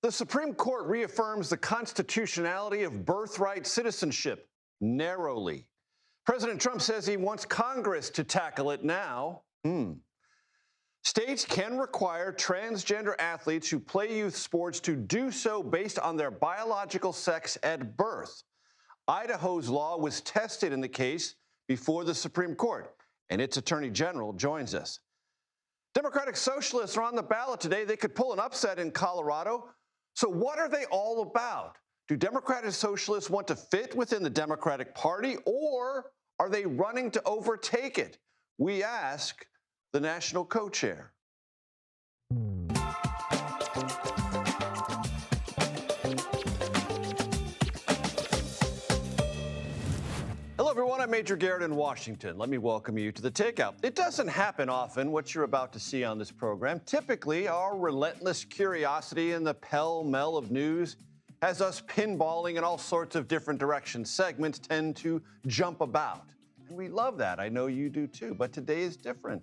The Supreme Court reaffirms the constitutionality of birthright citizenship narrowly. President Trump says he wants Congress to tackle it now. States can require transgender athletes who play youth sports to do so based on their biological sex at birth. Idaho's law was tested in the case before the Supreme Court, and its Attorney General joins us. Democratic Socialists are on the ballot today. They could pull an upset in Colorado. So what are they all about? Do Democratic Socialists want to fit within the Democratic Party, or are they running to overtake it? We ask the national co-chair. Hello, everyone. I'm Major Garrett in Washington. Let me welcome you to the Takeout. It doesn't happen often, what you're about to see on this program. Typically, our relentless curiosity in the pell-mell of news has us pinballing in all sorts of different directions. Segments tend to jump about. And we love that. I know you do too. But today is different.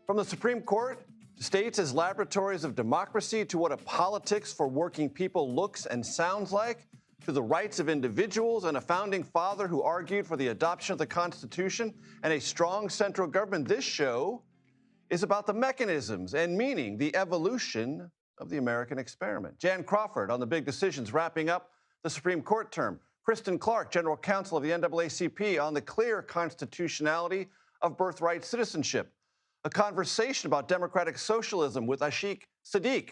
From the Supreme Court to states as laboratories of democracy to what a politics for working people looks and sounds like, to the rights of individuals and a founding father who argued for the adoption of the Constitution and a strong central government, this show is about the mechanisms and meaning, the evolution of the American experiment. Jan Crawford on the big decisions wrapping up the Supreme Court term. Kristen Clark, General Counsel of the NAACP, on the clear constitutionality of birthright citizenship. A conversation about democratic socialism with Ashik Sadiq,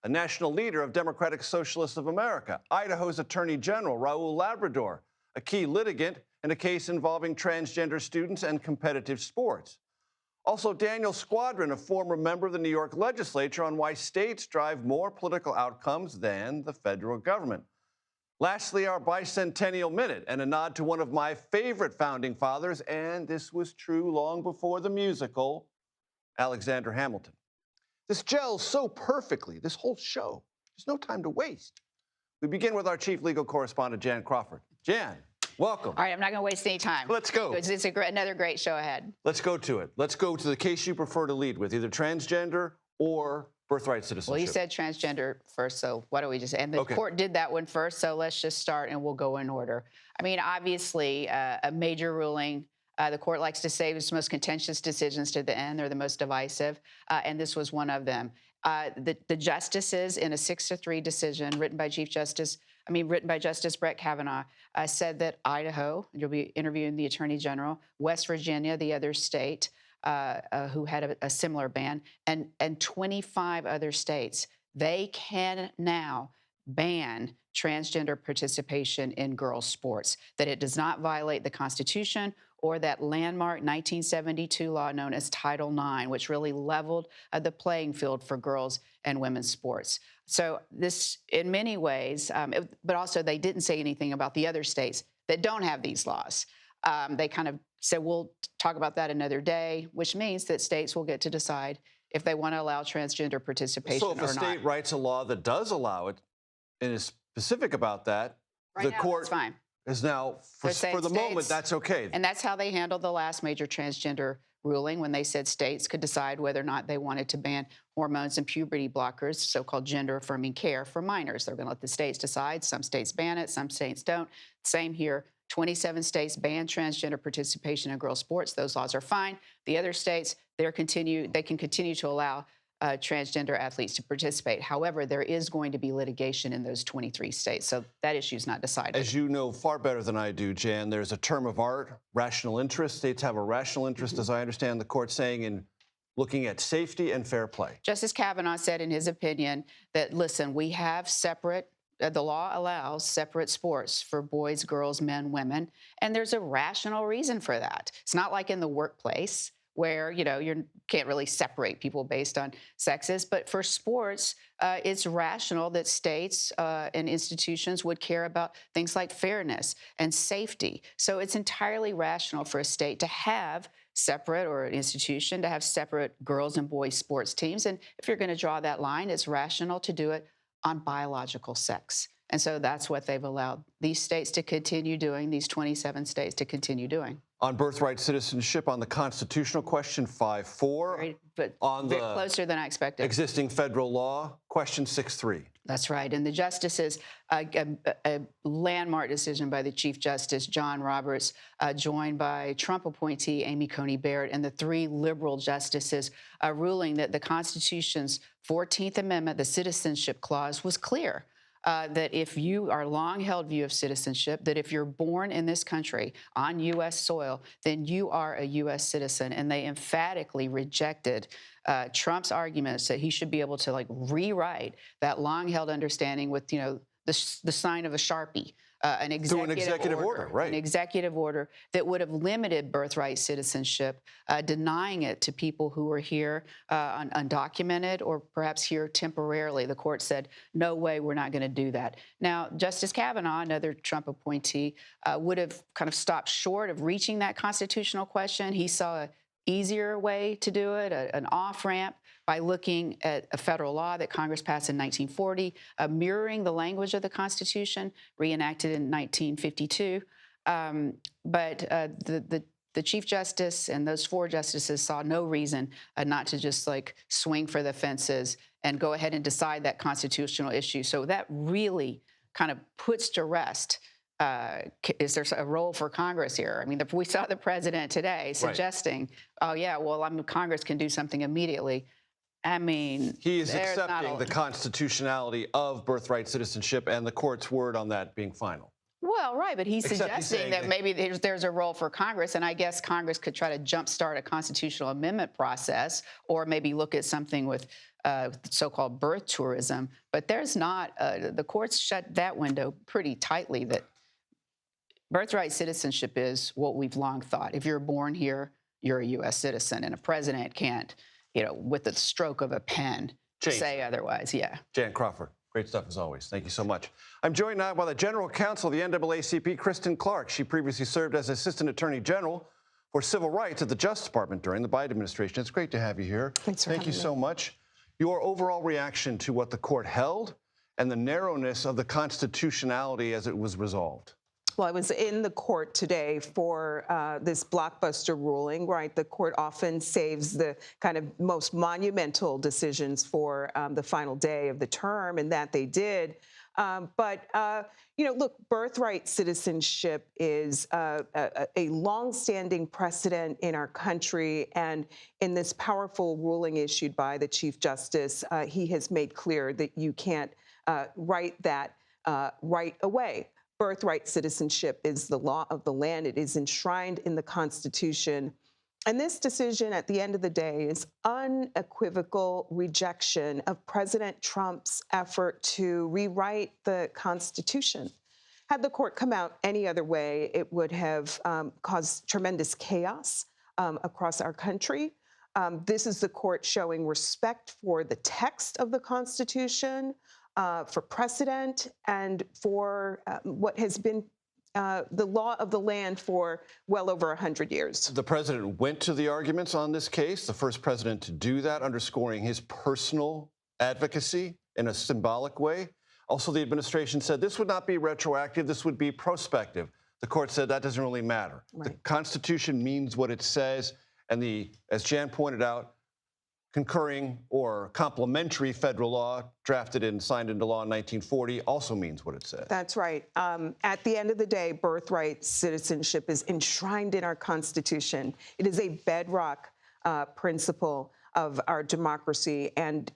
a national leader of Democratic Socialists of America. Idaho's Attorney General, Raul Labrador, a key litigant in a case involving transgender students and competitive sports. Also, Daniel Squadron, a former member of the New York legislature, on why states drive more political outcomes than the federal government. Lastly, our Bicentennial Minute, and a nod to one of my favorite founding fathers, and this was true long before the musical, Alexander Hamilton. This gels so perfectly, this whole show. There's no time to waste. We begin with our chief legal correspondent, Jan Crawford. Jan, welcome. All right, I'm not going to waste any time. Let's go. It's another great show ahead. Let's go to it. Let's go to the case you prefer to lead with, either transgender or birthright citizenship. Well, you said transgender first, so why don't we just... And the court did that one first, so let's just start and we'll go in order. I mean, obviously, a major ruling. The court likes to save its most contentious decisions to the end. They're the most divisive, and this was one of them. The justices, in a 6-3 decision written by Justice Brett Kavanaugh, said that Idaho, you'll be interviewing the Attorney General, West Virginia, the other state who had a similar ban, and 25 other states, they can now ban transgender participation in girls' sports, that it does not violate the Constitution or that landmark 1972 law known as Title IX, which really leveled the playing field for girls and women's sports. So this, in many ways, but also they didn't say anything about the other states that don't have these laws. They kind of said, we'll talk about that another day, which means that states will get to decide if they want to allow transgender participation or not. So if a state writes a law that does allow it and is specific about that, the court is now, for the moment, that's okay. And that's how they handled the last major transgender ruling, when they said states could decide whether or not they wanted to ban hormones and puberty blockers, so-called gender-affirming care for minors. They're going to let the states decide. Some states ban it, some states don't. Same here. 27 states ban transgender participation in girls' sports. Those laws are fine. The other states, they can continue to allow transgender athletes to participate. However, there is going to be litigation in those 23 states, so that issue is not decided. As you know far better than I do, Jan, there's a term of art, rational interest. States have a rational interest, as I understand the court saying, in looking at safety and fair play. Justice Kavanaugh said in his opinion that, listen, we have separate, the law allows separate sports for boys, girls, men, women, and there's a rational reason for that. It's not like in the workplace, where, you know, you can't really separate people based on sexes. But for sports, it's rational that states and institutions would care about things like fairness and safety. So it's entirely rational for a state to have separate, or an institution to have separate girls and boys sports teams. And if you're going to draw that line, it's rational to do it on biological sex. And so that's what they've allowed these states to continue doing, these 27 states to continue doing. On birthright citizenship, on the constitutional question, 5-4. But on the closer than I expected. Existing federal law, question 6-3. That's right. And the justices, a landmark decision by the Chief Justice, John Roberts, joined by Trump appointee Amy Coney Barrett and the 3 liberal justices, ruling that the Constitution's 14th Amendment, the Citizenship Clause, was clear. That if you are long-held view of citizenship, that if you're born in this country on U.S. soil, then you are a U.S. citizen. And they emphatically rejected Trump's arguments that he should be able to rewrite that long-held understanding with, the sign of a Sharpie. An executive order, right? An executive order that would have limited birthright citizenship, denying it to people who were here undocumented or perhaps here temporarily. The court said, no way, we're not going to do that. Now, Justice Kavanaugh, another Trump appointee, would have kind of stopped short of reaching that constitutional question. He saw an easier way to do it, an off-ramp, by looking at a federal law that Congress passed in 1940, mirroring the language of the Constitution, reenacted in 1952. But the Chief Justice and those 4 justices saw no reason not to just swing for the fences and go ahead and decide that constitutional issue. So that really kind of puts to rest, is there a role for Congress here? I mean, we saw the president today suggesting, oh, yeah, well, Congress can do something immediately. I mean, he is accepting the constitutionality of birthright citizenship and the court's word on that being final. Well, right, but he's suggesting that maybe there's a role for Congress, and I guess Congress could try to jumpstart a constitutional amendment process, or maybe look at something with so-called birth tourism. But there's not. The courts shut that window pretty tightly. That birthright citizenship is what we've long thought. If you're born here, you're a U.S. citizen, and a president can't, with the stroke of a pen, say otherwise. Yeah. Jan Crawford, great stuff as always. Thank you so much. I'm joined now by the General Counsel of the NAACP, Kristen Clark. She previously served as Assistant Attorney General for Civil Rights at the Justice Department during the Biden administration. It's great to have you here. Thanks for having me. Thank you so much. Your overall reaction to what the court held and the narrowness of the constitutionality as it was resolved. Well, I was in the court today for this blockbuster ruling, right? The court often saves the kind of most monumental decisions for the final day of the term, and that they did. Look, birthright citizenship is a longstanding precedent in our country. And in this powerful ruling issued by the Chief Justice, he has made clear that you can't write that right away. Birthright citizenship is the law of the land. It is enshrined in the Constitution. And this decision, at the end of the day, is unequivocal rejection of President Trump's effort to rewrite the Constitution. Had the court come out any other way, it would have caused tremendous chaos across our country. This is the court showing respect for the text of the Constitution, for precedent, and for what has been the law of the land for well over 100 years. The president went to the arguments on this case, the first president to do that, underscoring his personal advocacy in a symbolic way. Also, the administration said this would not be retroactive, this would be prospective. The court said that doesn't really matter. Right. The Constitution means what it says, and as Jan pointed out, concurring or complementary federal law drafted and signed into law in 1940 also means what it says. That's right. At the end of the day, birthright citizenship is enshrined in our Constitution. It is a bedrock principle of our democracy. And,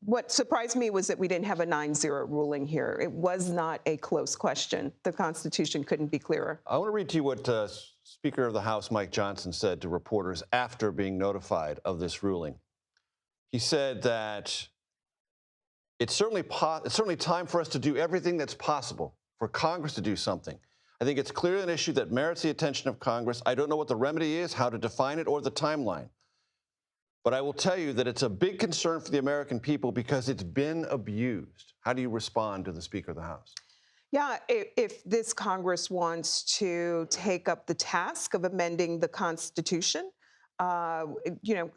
what surprised me was that we didn't have a 9-0 ruling here. It was not a close question. The Constitution couldn't be clearer. I want to read to you what Speaker of the House Mike Johnson said to reporters after being notified of this ruling. He said that it's certainly time for us to do everything that's possible for Congress to do something. I think it's clearly an issue that merits the attention of Congress. I don't know what the remedy is, how to define it, or the timeline. But I will tell you that it's a big concern for the American people because it's been abused. How do you respond to the Speaker of the House? Yeah, if this Congress wants to take up the task of amending the Constitution, you know,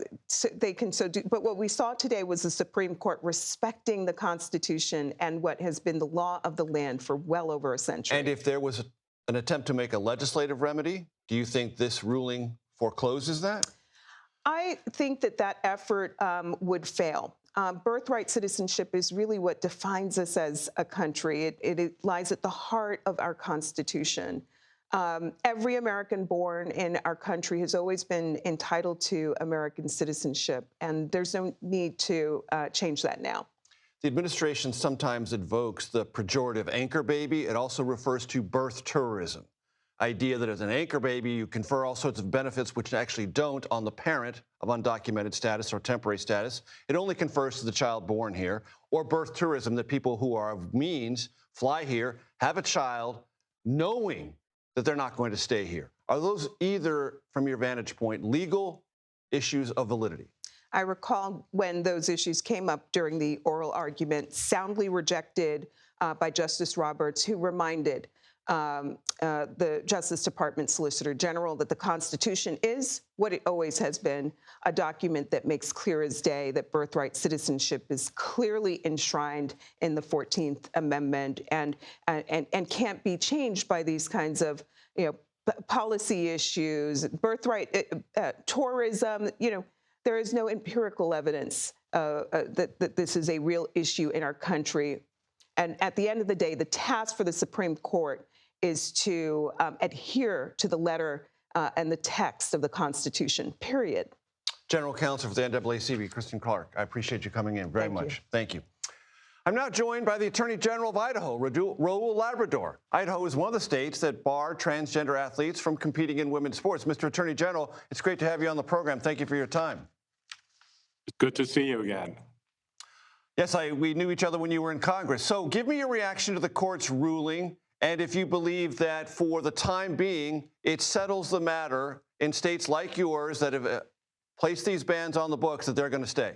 they can so do. But what we saw today was the Supreme Court respecting the Constitution and what has been the law of the land for well over a century. And if there was an attempt to make a legislative remedy, do you think this ruling forecloses that? I think that that effort would fail. Birthright citizenship is really what defines us as a country. It lies at the heart of our Constitution. Every American born in our country has always been entitled to American citizenship, and there's no need to change that now. The administration sometimes invokes the pejorative anchor baby. It also refers to birth tourism. Idea that as an anchor baby, you confer all sorts of benefits which actually don't on the parent of undocumented status or temporary status. It only confers to the child born here. Or birth tourism, that people who are of means fly here, have a child, knowing that they're not going to stay here. Are those either, from your vantage point, legal issues of validity? I recall when those issues came up during the oral argument, soundly rejected by Justice Roberts, who reminded the Justice Department Solicitor General that the Constitution is what it always has been, a document that makes clear as day that birthright citizenship is clearly enshrined in the 14th Amendment and can't be changed by these kinds of, you know, policy issues, birthright tourism. You know, there is no empirical evidence that this is a real issue in our country. And at the end of the day, the task for the Supreme Court is to adhere to the letter and the text of the Constitution, period. General Counsel for the NAACP, Kristen Clark, I appreciate you coming in very much. Thank you. I'm now joined by the Attorney General of Idaho, Raul Labrador. Idaho is one of the states that bar transgender athletes from competing in women's sports. Mr. Attorney General, it's great to have you on the program. Thank you for your time. Good to see you again. Yes, we knew each other when you were in Congress. So give me your reaction to the court's ruling, and if you believe that for the time being, it settles the matter in states like yours that have placed these bans on the books, that they're going to stay.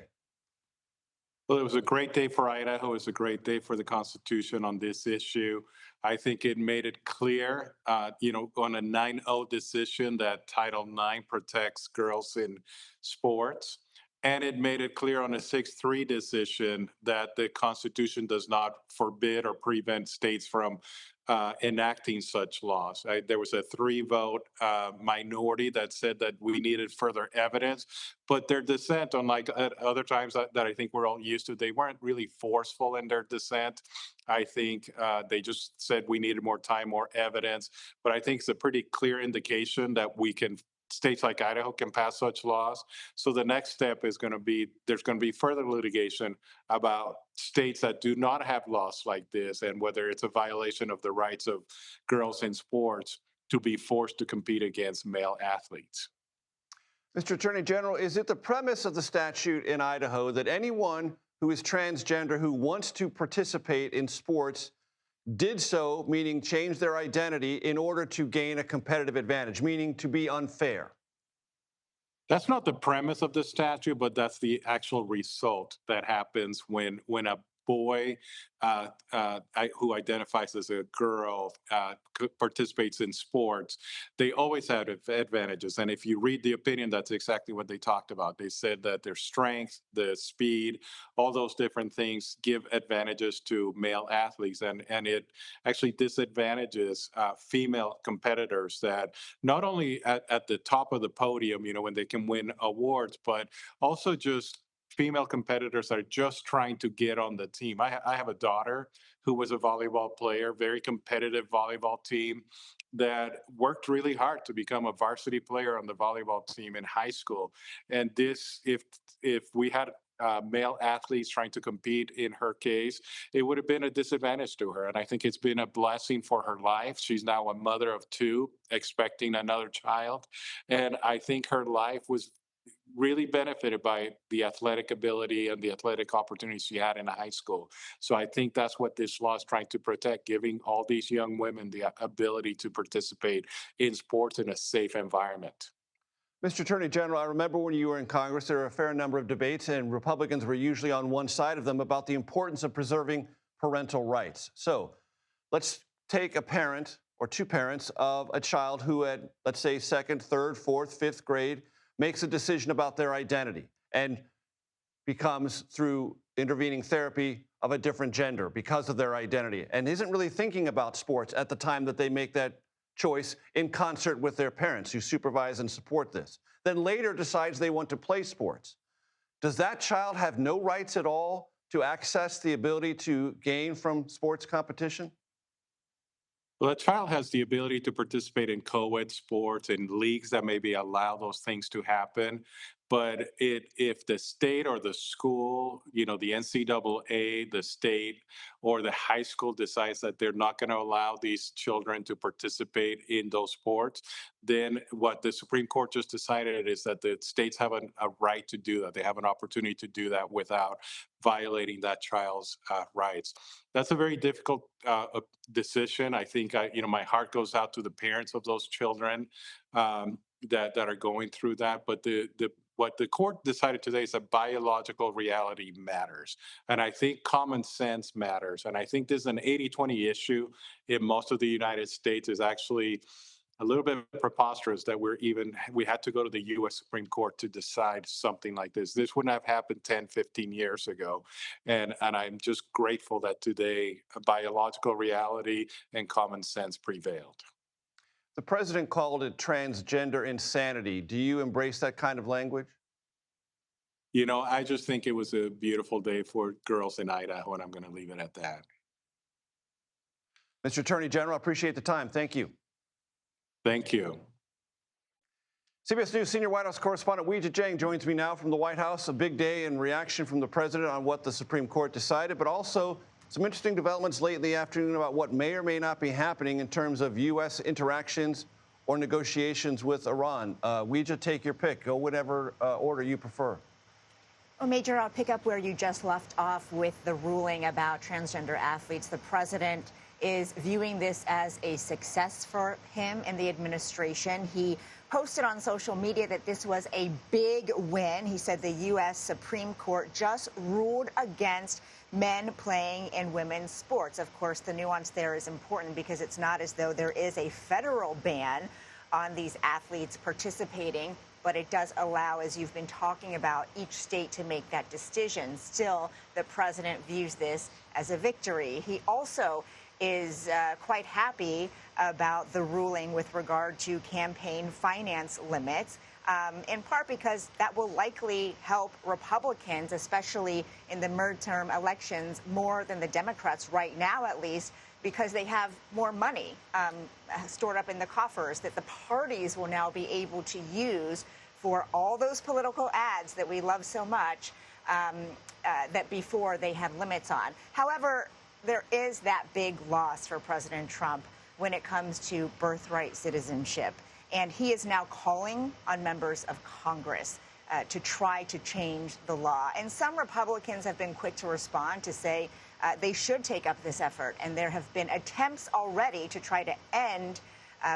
Well, it was a great day for Idaho. It was a great day for the Constitution on this issue. I think it made it clear, on a 9-0 decision that Title IX protects girls in sports. And it made it clear on a 6-3 decision that the Constitution does not forbid or prevent states from enacting such laws. There was a 3-vote minority that said that we needed further evidence, but their dissent, unlike at other times that I think we're all used to, they weren't really forceful in their dissent. I think they just said we needed more time, more evidence, but I think it's a pretty clear indication that states like Idaho can pass such laws. So the next step is going to be, there's going to be further litigation about states that do not have laws like this and whether it's a violation of the rights of girls in sports to be forced to compete against male athletes. Mr. Attorney General, is it the premise of the statute in Idaho that anyone who is transgender who wants to participate in sports did so, meaning change their identity in order to gain a competitive advantage, meaning to be unfair? That's not the premise of the statute, but that's the actual result that happens when a boy who identifies as a girl participates in sports. They always have advantages. And if you read the opinion, that's exactly what they talked about. They said that their strength, the speed, all those different things give advantages to male athletes. And it actually disadvantages female competitors that not only at the top of the podium, when they can win awards, but also just female competitors are just trying to get on the team. I have a daughter who was a volleyball player, very competitive volleyball team that worked really hard to become a varsity player on the volleyball team in high school. And this, if we had male athletes trying to compete in her case, it would have been a disadvantage to her. And I think it's been a blessing for her life. She's now a mother of 2, expecting another child. And I think her life was really benefited by the athletic ability and the athletic opportunities she had in high school. So I think that's what this law is trying to protect, giving all these young women the ability to participate in sports in a safe environment. Mr. Attorney General, I remember when you were in Congress, there were a fair number of debates, and Republicans were usually on one side of them about the importance of preserving parental rights. So let's take a parent or 2 parents of a child who at, let's say, 2nd, 3rd, 4th, 5th grade makes a decision about their identity and becomes, through intervening therapy, of a different gender because of their identity, and isn't really thinking about sports at the time that they make that choice in concert with their parents who supervise and support this, then later decides they want to play sports, does that child have no rights at all to access the ability to gain from sports competition? Well, a child has the ability to participate in co-ed sports and leagues that maybe allow those things to happen. But if the state or the school, the NCAA, the state, or the high school decides that they're not going to allow these children to participate in those sports, then what the Supreme Court just decided is that the states have a right to do that. They have an opportunity to do that without violating that child's rights. That's a very difficult decision. I think my heart goes out to the parents of those children that are going through that. But what the court decided today is that biological reality matters, and I think common sense matters. And I think this is an 80-20 issue in most of the United States. Is actually a little bit preposterous that we had to go to the U.S. Supreme Court to decide something like this. This wouldn't have happened 10, 15 years ago. And I'm just grateful that today biological reality and common sense prevailed. The president called it transgender insanity. Do you embrace that kind of language? I just think it was a beautiful day for girls in Idaho, and I'm going to leave it at that. Mr. Attorney General, I appreciate the time. Thank you. Thank you. CBS News senior White House correspondent Weijia Jiang joins me now from the White House. A big day in reaction from the president on what the Supreme Court decided, but also some interesting developments late in the afternoon about what may or may not be happening in terms of U.S. interactions or negotiations with Iran. Weijia, take your pick. Go whatever order you prefer. Well, Major, I'll pick up where you just left off with the ruling about transgender athletes. The president is viewing this as a success for him and the administration. He posted on social media that this was a big win. He said the U.S. Supreme Court just ruled against men playing in women's sports. Of course, the nuance there is important because it's not as though there is a federal ban on these athletes participating, but it does allow, as you've been talking about, each state to make that decision. Still, the president views this as a victory. He also is quite happy about the ruling with regard to campaign finance limits, in part because that will likely help Republicans, especially in the midterm elections, more than the Democrats right now, at least, because they have more money stored up in the coffers that the parties will now be able to use for all those political ads that we love so much that before they had limits on. However, there is that big loss for President Trump when it comes to birthright citizenship. And he is now calling on members of Congress to try to change the law. And some Republicans have been quick to respond to say they should take up this effort. And there have been attempts already to try to end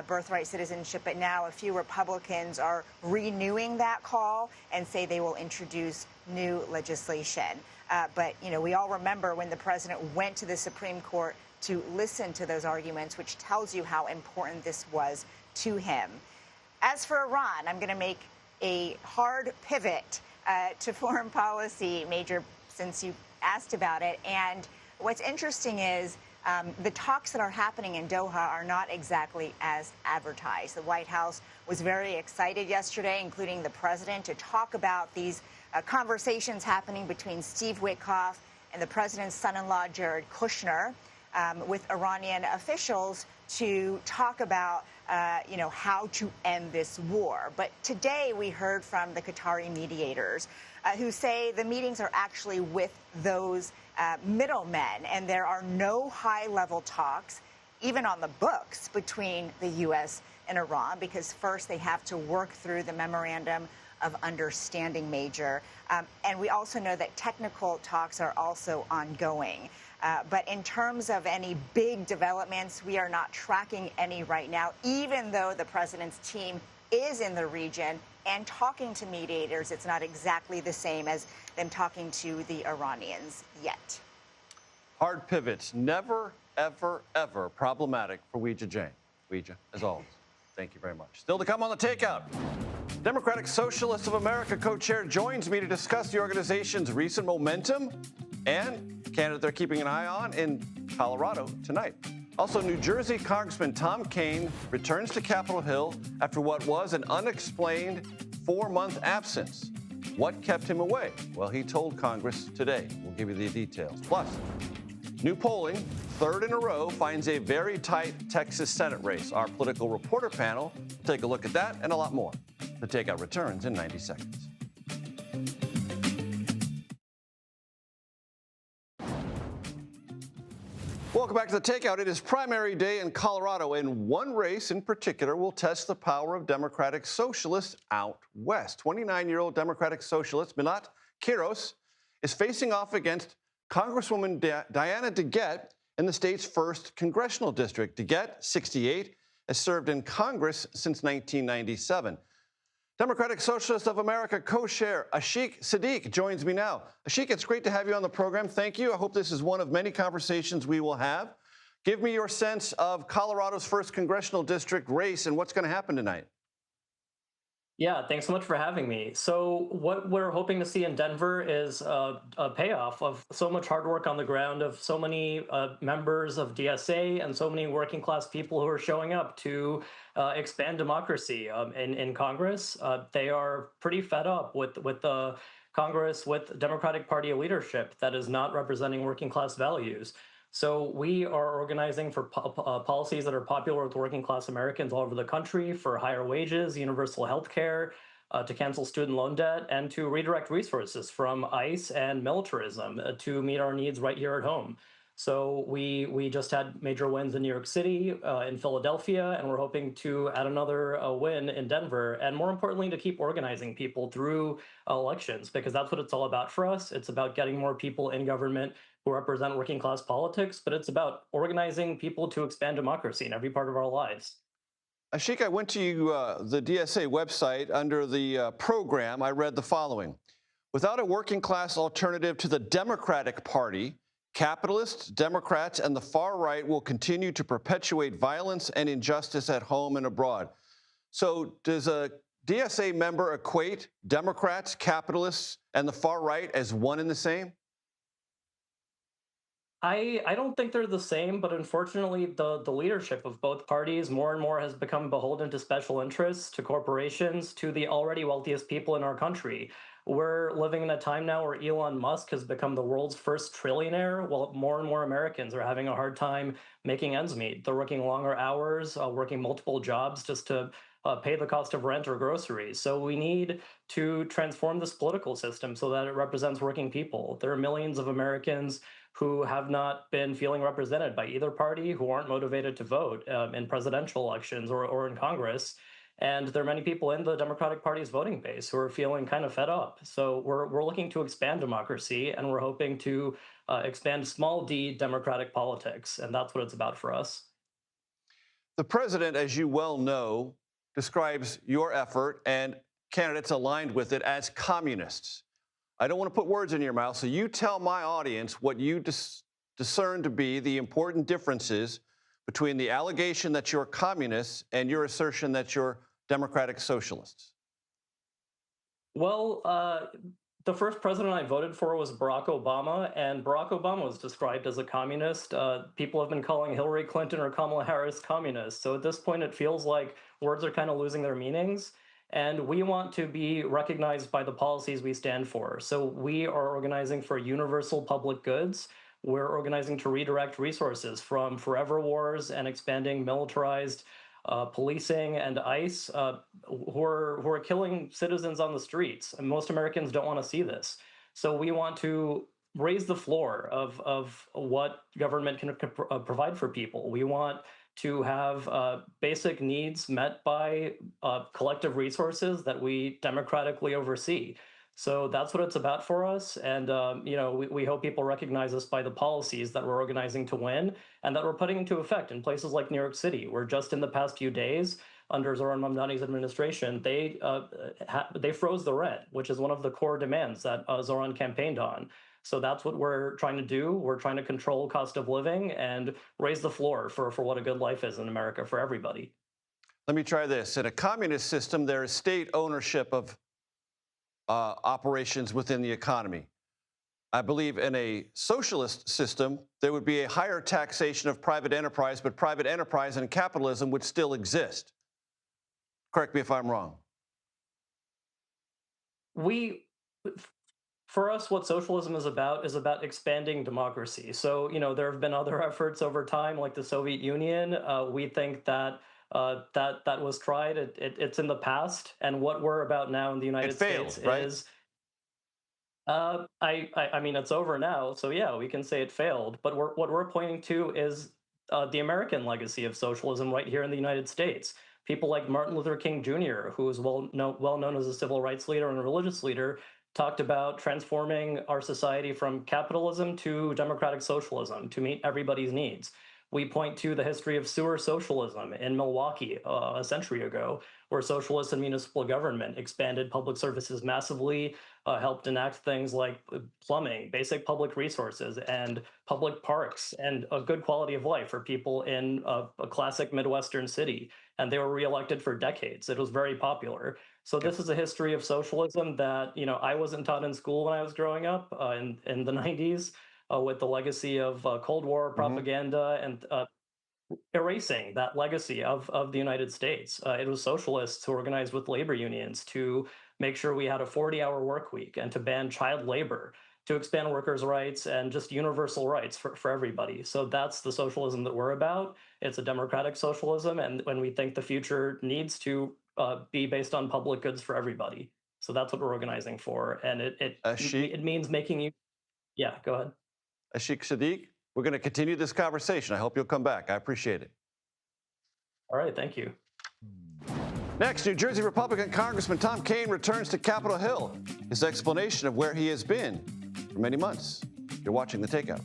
birthright citizenship. But now a few Republicans are renewing that call and say they will introduce new legislation. But, we all remember when the president went to the Supreme Court to listen to those arguments, which tells you how important this was to him. As for Iran, I'm going to make a hard pivot to foreign policy, Major, since you asked about it. And what's interesting is the talks that are happening in Doha are not exactly as advertised. The White House was very excited yesterday, including the president, to talk about these conversations happening between Steve Witkoff and the president's son-in-law, Jared Kushner, with Iranian officials to talk about, how to end this war. But today we heard from the Qatari mediators who say the meetings are actually with those middlemen, and there are no high-level talks, even on the books, between the U.S. and Iran, because first they have to work through the memorandum of understanding, Major. And we also know that technical talks are also ongoing. But in terms of any big developments, we are not tracking any right now, even though the president's team is in the region and talking to mediators. It's not exactly the same as them talking to the Iranians yet. Hard pivots, never, ever, ever problematic for Weijia Jiang. Weijia, as always, thank you very much. Still to come on the Takeout. Democratic Socialists of America co-chair joins me to discuss the organization's recent momentum and the candidate they're keeping an eye on in Colorado tonight. Also, New Jersey Congressman Kean returns to Capitol Hill after what was an unexplained 4-month absence. What kept him away? Well, he told Congress today. We'll give you the details. Plus, new polling, third in a row, finds a very tight Texas Senate race. Our political reporter panel will take a look at that and a lot more. The Takeout returns in 90 seconds. Welcome back to The Takeout. It is primary day in Colorado, and one race in particular will test the power of Democratic Socialists out west. 29-year-old Democratic Socialist Minat Quiros is facing off against Congresswoman Diana DeGette in the state's first congressional district. DeGette, 68, has served in Congress since 1997. Democratic Socialists of America co-chair Ashik Siddiq joins me now. Ashik, it's great to have you on the program. Thank you. I hope this is one of many conversations we will have. Give me your sense of Colorado's first congressional district race and what's going to happen tonight. Yeah, thanks so much for having me. So what we're hoping to see in Denver is a payoff of so much hard work on the ground of so many members of DSA and so many working class people who are showing up to expand democracy in Congress. They are pretty fed up with the Congress, with Democratic Party leadership that is not representing working class values. So we are organizing for policies that are popular with working class Americans all over the country, for higher wages, universal health care, to cancel student loan debt, and to redirect resources from ICE and militarism to meet our needs right here at home. So we just had major wins in New York City, in Philadelphia, and we're hoping to add another win in Denver, and more importantly, to keep organizing people through elections, because that's what it's all about for us. It's about getting more people in government who represent working class politics, but it's about organizing people to expand democracy in every part of our lives. Ashik, I went to the DSA website. Under the program, I read the following. Without a working class alternative to the Democratic Party, capitalists, Democrats, and the far right will continue to perpetuate violence and injustice at home and abroad. So does a DSA member equate Democrats, capitalists, and the far right as one and the same? I don't think they're the same, but unfortunately, the leadership of both parties more and more has become beholden to special interests, to corporations, to the already wealthiest people in our country. We're living in a time now where Elon Musk has become the world's first trillionaire, while more and more Americans are having a hard time making ends meet. They're working longer hours, working multiple jobs just to pay the cost of rent or groceries. So we need to transform this political system so that it represents working people. There are millions of Americans who have not been feeling represented by either party, who aren't motivated to vote in presidential elections or in Congress. And there are many people in the Democratic Party's voting base who are feeling kind of fed up. So we're looking to expand democracy, and we're hoping to expand small d democratic politics. And that's what it's about for us. The president, as you well know, describes your effort and candidates aligned with it as communists. I don't want to put words in your mouth, so you tell my audience what you discern to be the important differences between the allegation that you're communists and your assertion that you're democratic socialists. Well, the first president I voted for was Barack Obama, and Barack Obama was described as a communist. People have been calling Hillary Clinton or Kamala Harris communists. So at this point, it feels like words are kind of losing their meanings. And we want to be recognized by the policies we stand for. So we are organizing for universal public goods. We're organizing to redirect resources from forever wars and expanding militarized policing and ICE who are killing citizens on the streets. And most Americans don't want to see this. So we want to raise the floor of what government can provide for people. We want to have basic needs met by collective resources that we democratically oversee. So that's what it's about for us. And, we hope people recognize us by the policies that we're organizing to win and that we're putting into effect in places like New York City, where just in the past few days, under Zoran Mamdani's administration, they froze the rent, which is one of the core demands that Zoran campaigned on. So that's what we're trying to do. We're trying to control cost of living and raise the floor for what a good life is in America for everybody. Let me try this. In a communist system, there is state ownership of operations within the economy. I believe in a socialist system, there would be a higher taxation of private enterprise, but private enterprise and capitalism would still exist. Correct me if I'm wrong. For us, what socialism is about expanding democracy. So, there have been other efforts over time, like the Soviet Union. We think that that was tried. It's in the past, and what we're about now in the United States right? is. I mean, it's over now, so yeah, we can say it failed. But what we're pointing to is the American legacy of socialism right here in the United States. People like Martin Luther King Jr., who is well known as a civil rights leader and a religious leader, talked about transforming our society from capitalism to democratic socialism to meet everybody's needs. We point to the history of sewer socialism in Milwaukee a century ago, where socialists and municipal government expanded public services massively, helped enact things like plumbing, basic public resources, and public parks, and a good quality of life for people in a classic Midwestern city. And they were reelected for decades. It was very popular. So this is a history of socialism that I wasn't taught in school when I was growing up in the 90s. With the legacy of Cold War propaganda and erasing that legacy of the United States. It was socialists who organized with labor unions to make sure we had a 40-hour work week and to ban child labor, to expand workers' rights and just universal rights for everybody. So that's the socialism that we're about. It's a democratic socialism, and when we think the future needs to be based on public goods for everybody. So that's what we're organizing for, and it means making you. Yeah, go ahead. Ashik Sadiq, we're going to continue this conversation. I hope you'll come back. I appreciate it. All right, thank you. Next, New Jersey Republican Congressman Tom Kean returns to Capitol Hill. His explanation of where he has been for many months. You're watching The Takeout.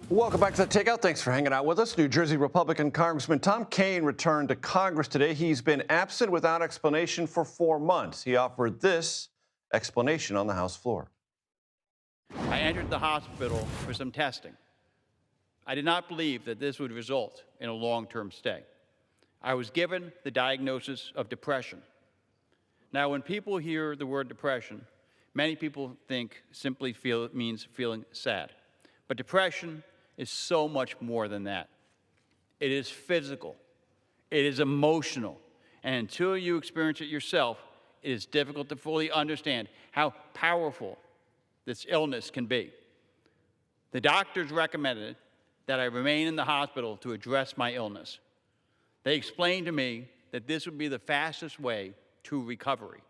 Welcome back to The Takeout. Thanks for hanging out with us. New Jersey Republican Congressman Tom Kean returned to Congress today. He's been absent without explanation for 4 months. He offered this explanation on the House floor. I entered the hospital for some testing. I did not believe that this would result in a long-term stay. I was given the diagnosis of depression. Now, when people hear the word depression, many people think simply it means feeling sad. But depression is so much more than that. It is physical. It is emotional. And until you experience it yourself, it is difficult to fully understand how powerful this illness can be. The doctors recommended that I remain in the hospital to address my illness. They explained to me that this would be the fastest way to recovery.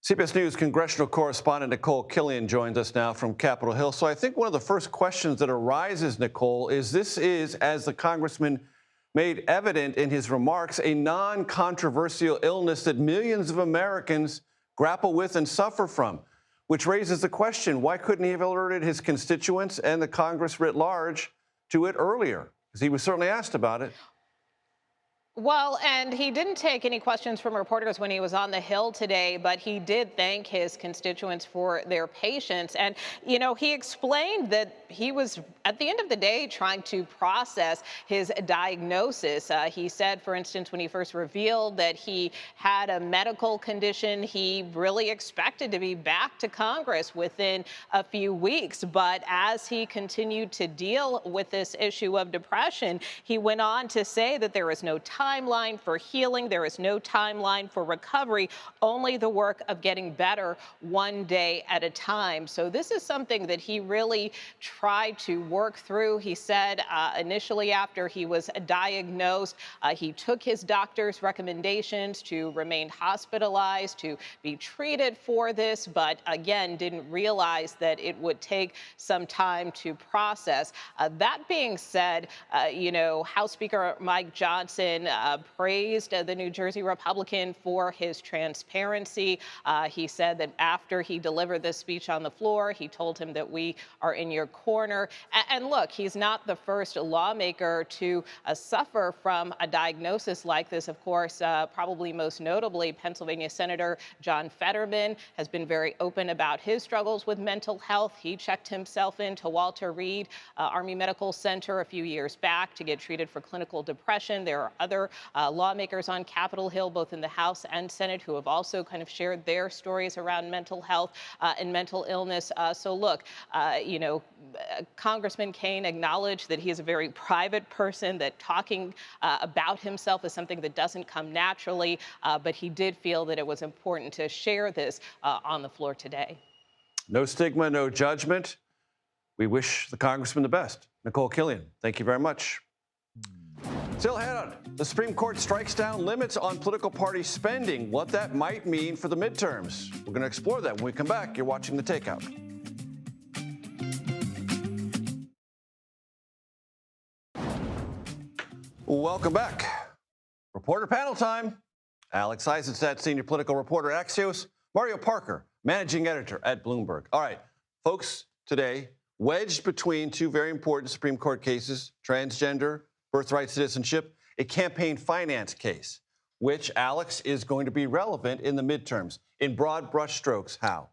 CBS News congressional correspondent Nicole Killian joins us now from Capitol Hill. So I think one of the first questions that arises, Nicole, is as the congressman made evident in his remarks, a non-controversial illness that millions of Americans grapple with and suffer from, which raises the question, why couldn't he have alerted his constituents and the Congress writ large to it earlier? Because he was certainly asked about it. Well, and he didn't take any questions from reporters when he was on the Hill today, but he did thank his constituents for their patience. And, he explained that he was, at the end of the day, trying to process his diagnosis. He said, for instance, when he first revealed that he had a medical condition, he really expected to be back to Congress within a few weeks. But as he continued to deal with this issue of depression, he went on to say that there is no timeline for healing. There is no timeline for recovery, only the work of getting better one day at a time. So this is something that he really tried to work through. He said initially after he was diagnosed, he took his doctor's recommendations to remain hospitalized, to be treated for this, but again, didn't realize that it would take some time to process. That being said, House Speaker Mike Johnson praised the New Jersey Republican for his transparency. He said that after he delivered this speech on the floor, he told him that we are in your corner. And look, he's not the first lawmaker to suffer from a diagnosis like this. Of course, probably most notably, Pennsylvania Senator John Fetterman has been very open about his struggles with mental health. He checked himself into Walter Reed Army Medical Center a few years back to get treated for clinical depression. There are other lawmakers on Capitol Hill, both in the House and Senate, who have also kind of shared their stories around mental health and mental illness. So look, Congressman Kean acknowledged that he is a very private person, that talking about himself is something that doesn't come naturally, but he did feel that it was important to share this on the floor today. No stigma, no judgment. We wish the congressman the best. Nicole Killian, thank you very much. Still ahead on, the Supreme Court strikes down limits on political party spending, what that might mean for the midterms. We're going to explore that when we come back. You're watching The Takeout. Welcome back. Reporter panel time. Alex Eisenstadt, senior political reporter at Axios. Mario Parker, managing editor at Bloomberg. All right, folks, today, wedged between two very important Supreme Court cases, transgender, birthright citizenship, a campaign finance case, which, Alex, is going to be relevant in the midterms. In broad brushstrokes, how?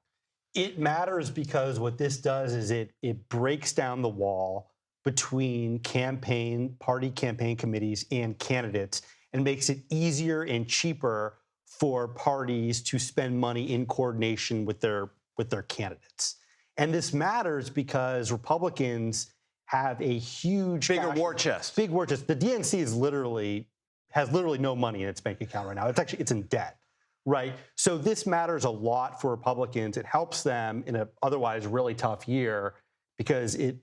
It matters because what this does is it breaks down the wall between party campaign committees and candidates and makes it easier and cheaper for parties to spend money in coordination with their candidates. And this matters because Republicans have a huge bigger war chest. Big war chest. The DNC has literally no money in its bank account right now. It's in debt, right? So this matters a lot for Republicans. It helps them in an otherwise really tough year because it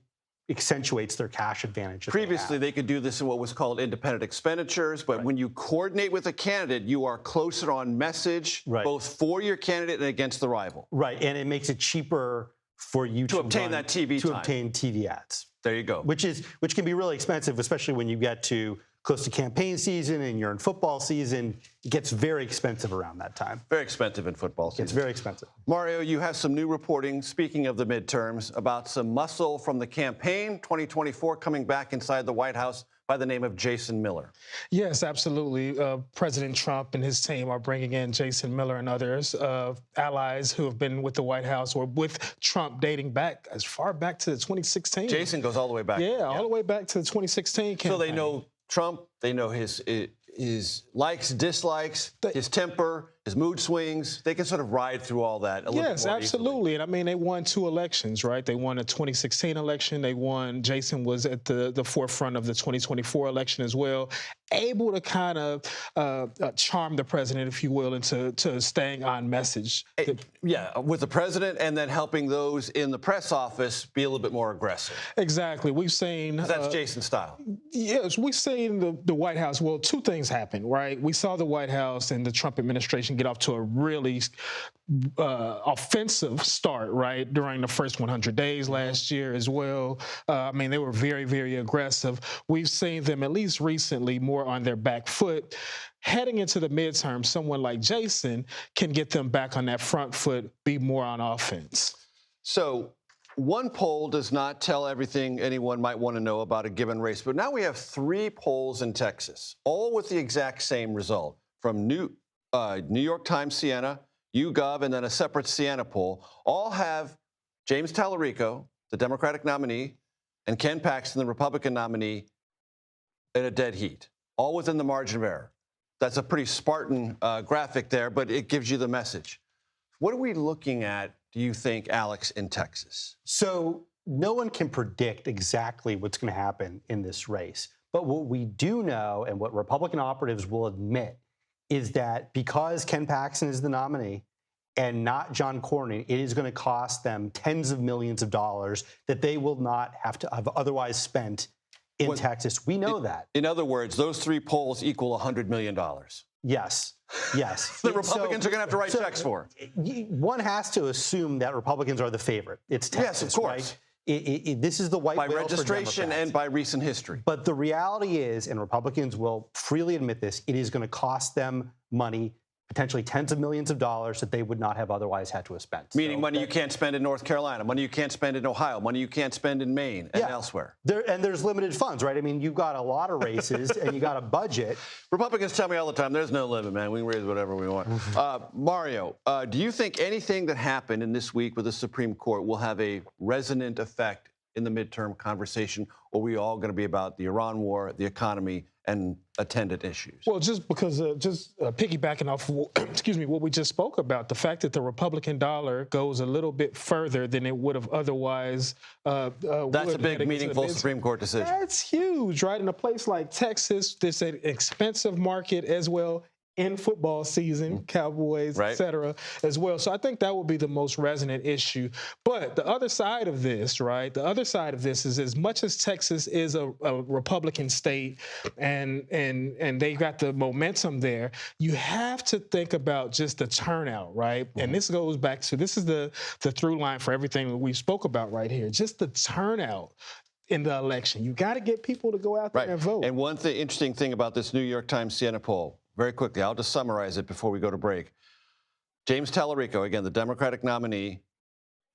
accentuates their cash advantage. Previously, they could do this in what was called independent expenditures, but when you coordinate with a candidate, you are closer on message, both for your candidate and against the rival. Right, and it makes it cheaper for you to obtain that TV time. To obtain TV ads. There you go. Which can be really expensive, especially when you get to close to campaign season and you're in football season. It gets very expensive around that time. Very expensive in football season. It's very expensive. Mario, you have some new reporting, speaking of the midterms, about some muscle from the campaign 2024 coming back inside the White House by the name of Jason Miller. Yes, absolutely. President Trump and his team are bringing in Jason Miller and others, allies who have been with the White House or with Trump dating back as far back to 2016. Jason goes all the way back. Yeah, all the way back to the 2016 campaign. So they know Trump, they know his likes, dislikes, his temper, his mood swings. They can sort of ride through all that a little bit more easily. Absolutely. And I mean, they won 2 elections, right? They won a 2016 election. Jason was at the forefront of the 2024 election as well, able to kind of charm the president, if you will, into staying on message. Yeah, with the president and then helping those in the press office be a little bit more aggressive. Exactly. We've seen... That's Jason's style. Yes, we've seen the White House. Well, 2 things happen, right? We saw the White House and the Trump administration get off to a really offensive start, right, during the first 100 days last year as well. I mean, they were very, very aggressive. We've seen them, at least recently, more on their back foot. Heading into the midterm, someone like Jason can get them back on that front foot, be more on offense. So one poll does not tell everything anyone might want to know about a given race, but now we have 3 polls in Texas, all with the exact same result, from New York Times Siena, YouGov, and then a separate Siena poll, all have James Tallarico, the Democratic nominee, and Ken Paxton, the Republican nominee, in a dead heat, all within the margin of error. That's a pretty Spartan graphic there, but it gives you the message. What are we looking at, do you think, Alex, in Texas? So no one can predict exactly what's going to happen in this race. But what we do know, and what Republican operatives will admit, is that because Ken Paxton is the nominee and not John Cornyn, it is going to cost them tens of millions of dollars that they will not have to have otherwise spent in Texas. We know that. In other words, those 3 polls equal $100 million. Yes. Yes. The Republicans are going to have to write checks for. One has to assume that Republicans are the favorite. It's Texas, yes, of course. Right? This is the white by whale registration for Democrats. and by recent history. But the reality is, and Republicans will freely admit this, it is going to cost them money, potentially tens of millions of dollars that they would not have otherwise had to have spent. Meaning money you can't spend in North Carolina, money you can't spend in Ohio, money you can't spend in Maine and elsewhere. There's limited funds, right? I mean, you've got a lot of races and you got a budget. Republicans tell me all the time, there's no limit, man. We can raise whatever we want. Mario, do you think anything that happened in this week with the Supreme Court will have a resonant effect in the midterm conversation, or are we all going to be about the Iran war, the economy, and attendant issues? Well, just because, piggybacking off, what we just spoke about, the fact that the Republican dollar goes a little bit further than it would have otherwise. That's a big, meaningful Supreme Court decision. That's huge, right? In a place like Texas, this an expensive market as well. In football season, Cowboys, et cetera, as well. So I think that would be the most resonant issue. But the other side of this, right, the other side of this is as much as Texas is a Republican state and they got the momentum there, you have to think about just the turnout, right? And this goes back to, this is the through line for everything that we spoke about right here, just the turnout in the election. You got to get people to go out there and vote. And one interesting thing about this New York Times Siena poll, very quickly, I'll just summarize it before we go to break. James Tallarico, again, the Democratic nominee,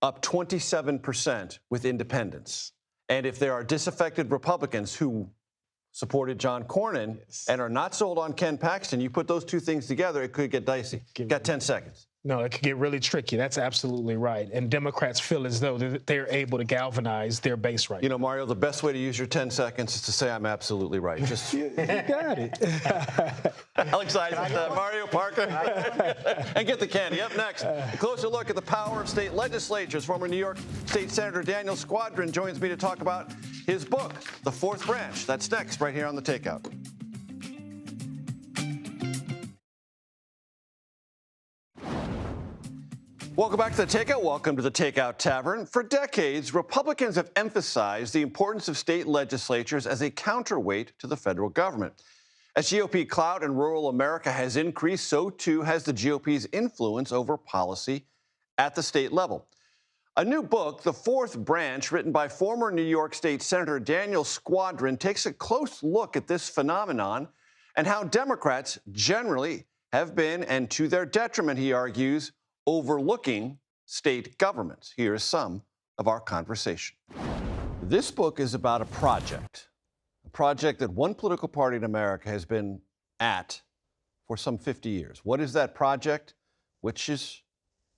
up 27% with independents. And if there are disaffected Republicans who supported John Cornyn and are not sold on Ken Paxton, you put those two things together, it could get dicey. Got 10 seconds. No, it could get really tricky. That's absolutely right. And Democrats feel as though they're able to galvanize their base right now. You know, Mario, the best way to use your 10 seconds is to say I'm absolutely right. Just you got it. Alex Isaac, Mario Parker, and get the candy. Up next, a closer look at the power of state legislatures. Former New York State Senator Daniel Squadron joins me to talk about his book, The Fourth Branch. That's next, right here on The Takeout. Welcome back to The Takeout. Welcome to The Takeout Tavern. For decades, Republicans have emphasized the importance of state legislatures as a counterweight to the federal government. As GOP clout in rural America has increased, so too has the GOP's influence over policy at the state level. A new book, The Fourth Branch, written by former New York State Senator Daniel Squadron, takes a close look at this phenomenon and how Democrats generally have been, and to their detriment, he argues, overlooking state governments. Here's some of our conversation. This book is about a project that one political party in America has been at for some 50 years. What is that project? Which is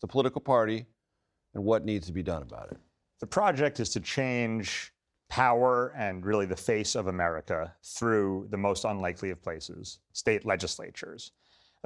the political party, and what needs to be done about it? The project is to change power and really the face of America through the most unlikely of places, state legislatures.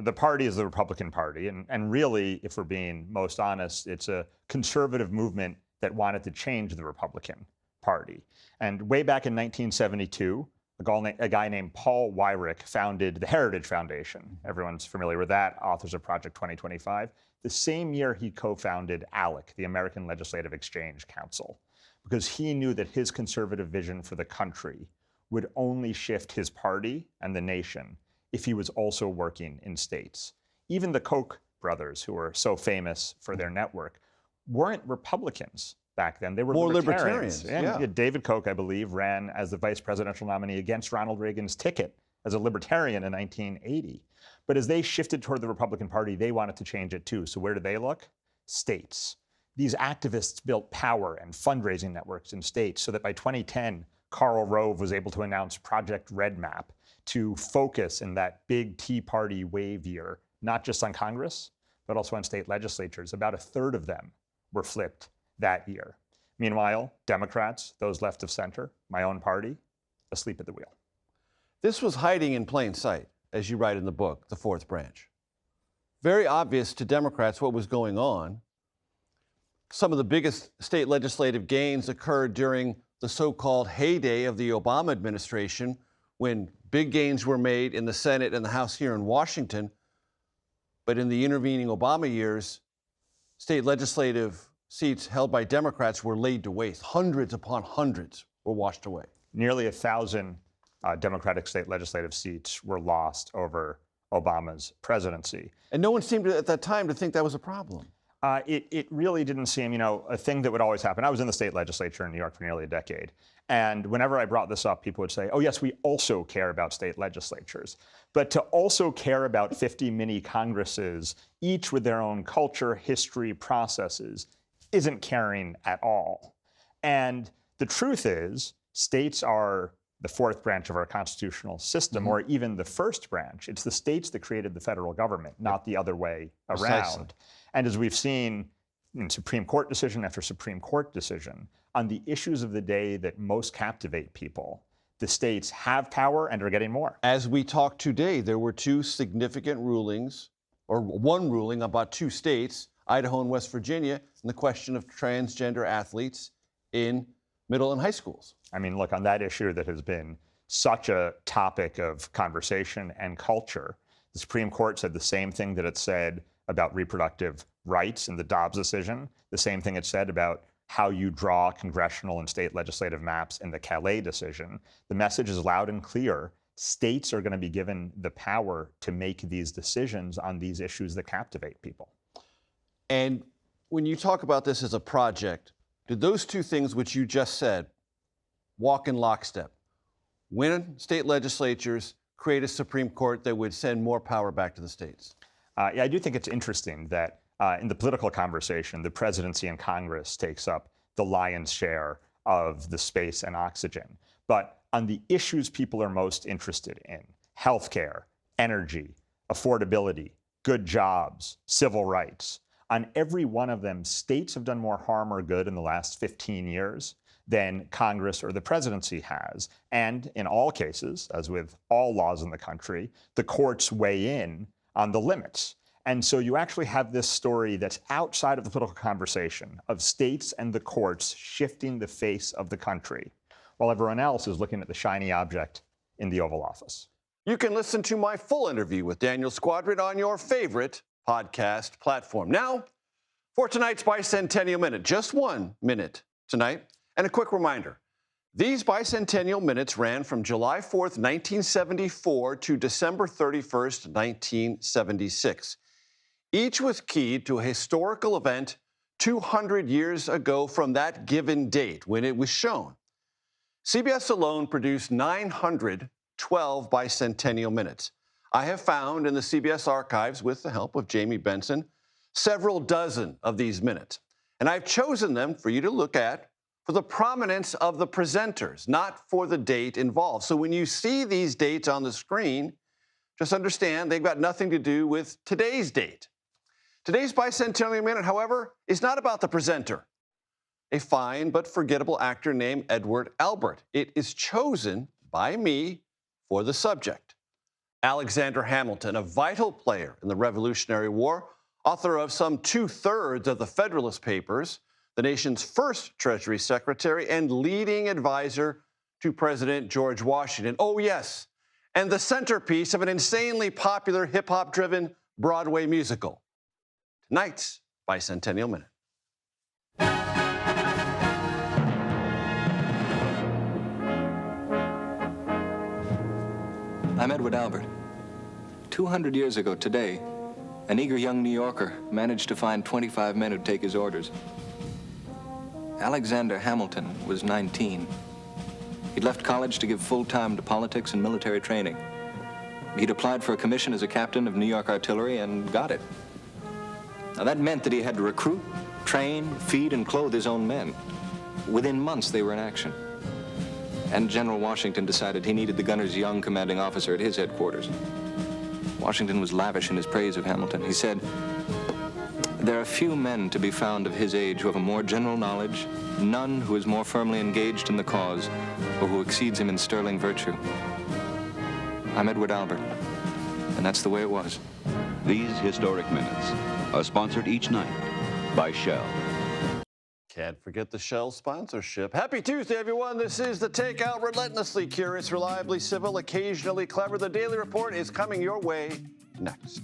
The party is the Republican Party, and really, if we're being most honest, it's a conservative movement that wanted to change the Republican Party. And way back in 1972, a guy named Paul Weyrich founded the Heritage Foundation. Everyone's familiar with that, authors of Project 2025. The same year, he co-founded ALEC, the American Legislative Exchange Council, because he knew that his conservative vision for the country would only shift his party and the nation if he was also working in states. Even the Koch brothers, who were so famous for their network, weren't Republicans back then. They were more libertarians. Yeah. David Koch, I believe, ran as the vice presidential nominee against Ronald Reagan's ticket as a libertarian in 1980. But as they shifted toward the Republican Party, they wanted to change it too. So where did they look? States. These activists built power and fundraising networks in states so that by 2010, Karl Rove was able to announce Project Red Map to focus in that big Tea Party wave year, not just on Congress, but also on state legislatures. About a third of them were flipped that year. Meanwhile, Democrats, those left of center, my own party, asleep at the wheel. This was hiding in plain sight, as you write in the book, The Fourth Branch. Very obvious to Democrats what was going on. Some of the biggest state legislative gains occurred during the so-called heyday of the Obama administration, when big gains were made in the Senate and the House here in Washington. But in the intervening Obama years, state legislative seats held by Democrats were laid to waste. Hundreds upon hundreds were washed away. Nearly 1,000 Democratic state legislative seats were lost over Obama's presidency. And no one seemed to, at that time, to think that was a problem. It really didn't seem, a thing that would always happen. I was in the state legislature in New York for nearly a decade. And whenever I brought this up, people would say, oh, yes, we also care about state legislatures. But to also care about 50 mini Congresses, each with their own culture, history, processes, isn't caring at all. And the truth is, states are the fourth branch of our constitutional system, or even the first branch. It's the states that created the federal government, not the other way around. Precisely. And as we've seen in Supreme Court decision after Supreme Court decision, on the issues of the day that most captivate people, the states have power and are getting more. As we talk today, there were two significant rulings, or one ruling about two states, Idaho and West Virginia, and the question of transgender athletes in middle and high schools. I mean, look, on that issue that has been such a topic of conversation and culture, the Supreme Court said the same thing that it said about reproductive rights in the Dobbs decision, the same thing it said about how you draw congressional and state legislative maps in the Calais decision. The message is loud and clear. States are going to be given the power to make these decisions on these issues that captivate people. And when you talk about this as a project, did those two things which you just said walk in lockstep? When state legislatures create a Supreme Court that would send more power back to the states? Yeah, I do think it's interesting that in the political conversation, the presidency and Congress takes up the lion's share of the space and oxygen. But on the issues people are most interested in, healthcare, energy, affordability, good jobs, civil rights, on every one of them, states have done more harm or good in the last 15 years than Congress or the presidency has. And in all cases, as with all laws in the country, the courts weigh in on the limits. And so you actually have this story that's outside of the political conversation of states and the courts shifting the face of the country, while everyone else is looking at the shiny object in the Oval Office. You can listen to my full interview with Daniel Squadron on your favorite podcast platform. Now, for tonight's Bicentennial Minute, just 1 minute tonight. And a quick reminder, these Bicentennial Minutes ran from July 4th, 1974 to December 31st, 1976. Each was keyed to a historical event 200 years ago from that given date when it was shown. CBS alone produced 912 Bicentennial Minutes. I have found in the CBS archives, with the help of Jamie Benson, several dozen of these minutes. And I've chosen them for you to look at for the prominence of the presenters, not for the date involved. So when you see these dates on the screen, just understand they've got nothing to do with today's date. Today's Bicentennial Minute, however, is not about the presenter, a fine but forgettable actor named Edward Albert. It is chosen by me for the subject. Alexander Hamilton, a vital player in the Revolutionary War, author of some 2/3 of the Federalist Papers, the nation's first Treasury Secretary and leading advisor to President George Washington. Oh, yes, and the centerpiece of an insanely popular hip-hop-driven Broadway musical. Tonight's Bicentennial Minute. I'm Edward Albert. 200 years ago today, an eager young New Yorker managed to find 25 men who'd take his orders. Alexander Hamilton was 19. He'd left college to give full time to politics and military training. He'd applied for a commission as a captain of New York artillery and got it. Now that meant that he had to recruit, train, feed, and clothe his own men. Within months, they were in action. And General Washington decided he needed the gunner's young commanding officer at his headquarters. Washington was lavish in his praise of Hamilton. He said, "There are few men to be found of his age who have a more general knowledge, none who is more firmly engaged in the cause, or who exceeds him in sterling virtue. I'm Edward Albert, and that's the way it was." These historic minutes are sponsored each night by Shell. Can't forget the Shell sponsorship. Happy Tuesday, everyone. This is the Takeout. Relentlessly curious, reliably civil, occasionally clever. The Daily Report is coming your way next.